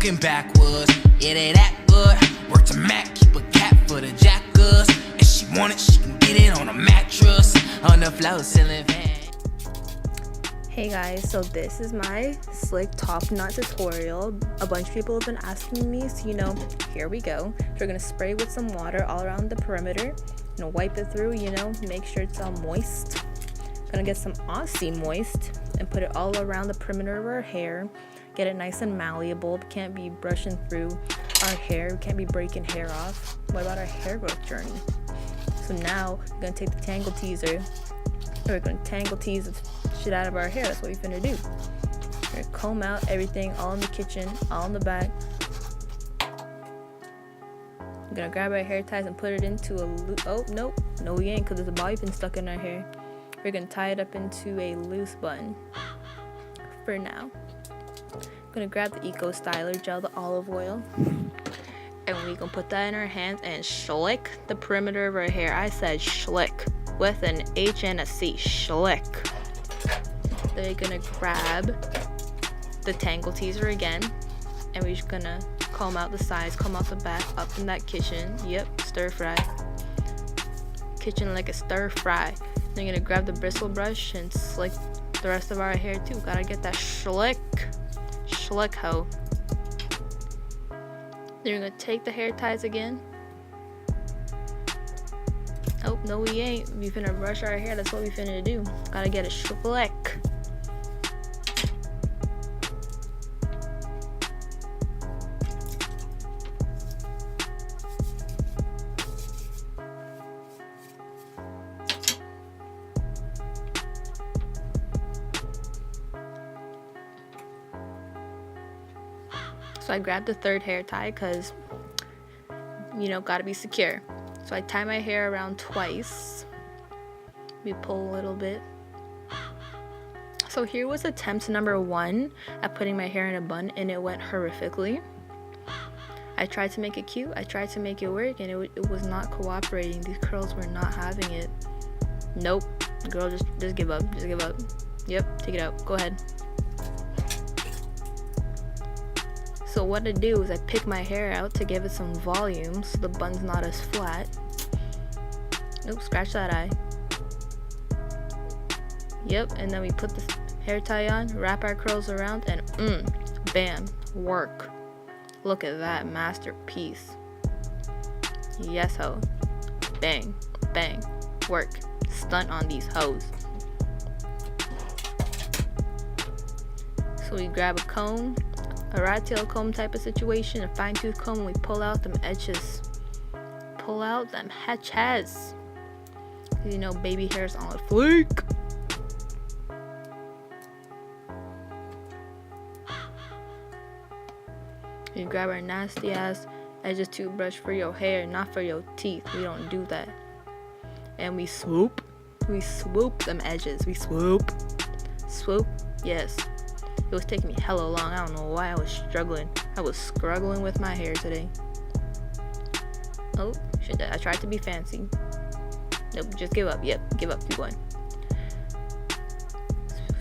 walking backwards. Yeah, they that good. Work to Mac, keep a cap for the jackers. If she want it, she can get it on a mattress, on the floor, ceiling fan. Hey guys, so this is my slick top knot tutorial. A bunch of people have been asking me, so here we go. So we're gonna spray with some water all around the perimeter. Wipe it through, make sure it's all moist. Gonna get some Aussie moist and put it all around the perimeter of our hair. Get it nice and malleable. We can't be brushing through our hair. We can't be breaking hair off. What about our hair growth journey? So now we're gonna take the tangle teaser. We're gonna tangle tease the shit out of our hair. That's what we're gonna do. We're gonna comb out everything, all in the kitchen, all in the back. We're gonna grab our hair ties and put it into a loop. Oh, no, we ain't, because there's a bobby pin stuck in our hair. We're gonna tie it up into a loose bun for now. I'm gonna grab the Eco Styler gel, the olive oil, and we're gonna put that in our hands and schlick the perimeter of our hair. I said schlick with an H and a C, schlick. Then we're gonna grab the tangle teaser again, and we're just gonna comb out the sides, comb out the back, up in that kitchen. Yep, stir fry. Kitchen like a stir fry. Then you're gonna grab the bristle brush and slick the rest of our hair too. Gotta get that schlick ho. Then you're gonna take the hair ties again. Oh, no we ain't. We finna brush our hair. That's what we finna do. Gotta get a schlick. So I grabbed the third hair tie because, gotta be secure. So I tie my hair around twice. We pull a little bit. So here was attempt number 1 at putting my hair in a bun, and it went horrifically. I tried to make it cute. I tried to make it work, and it was not cooperating. These curls were not having it. Nope. Girl, just give up. Just give up. Yep, take it out. Go ahead. So what I do is I pick my hair out to give it some volume so the bun's not as flat. Oops, scratch that eye. Yep, and then we put the hair tie on, wrap our curls around, and bam, work. Look at that masterpiece. Yes, ho. Bang, bang, work. Stunt on these hoes. So we grab a comb, a rat tail comb type of situation, a fine tooth comb, and we pull out them edges. Pull out them hatches. Baby hair's on fleek. You grab our nasty ass edges toothbrush for your hair, not for your teeth. We don't do that. And we swoop. We swoop them edges. We swoop. Swoop. Yes. It was taking me hella long. I don't know why I was struggling. I was struggling with my hair today. Oh, shit. I tried to be fancy. Nope, just give up. Yep, give up. Keep going.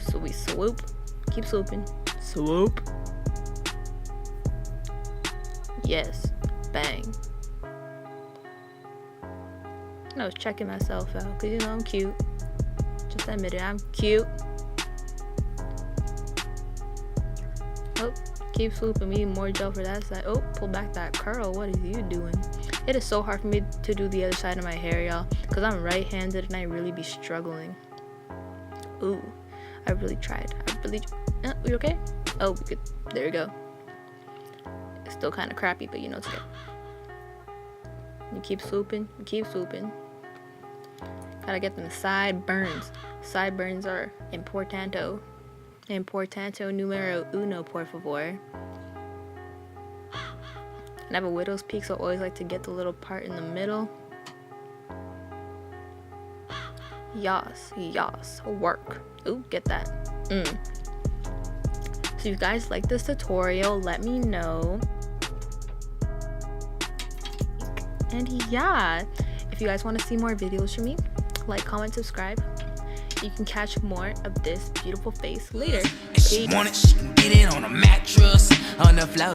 So we swoop. Keep swooping. Swoop. Yes. Bang. I was checking myself out because I'm cute. Just admit it, I'm cute. Oh, keep swooping. We need more gel for that side. Oh, pull back that curl. What is you doing? It is so hard for me to do the other side of my hair, y'all, because I'm right-handed and I really be struggling. Ooh, I really tried. We okay? Oh, we good. There we go. It's still kind of crappy, but it's okay. You keep swooping. You keep swooping. Gotta get them sideburns. Sideburns are importante numero uno, por favor. And I have a widow's peak, so I always like to get the little part in the middle. Yas, work. Ooh, get that. So if you guys like this tutorial, let me know. And yeah, if you guys want to see more videos from me, like, comment, subscribe. You can catch more of this beautiful face later. If she want it, she can get it on a mattress, on the floor.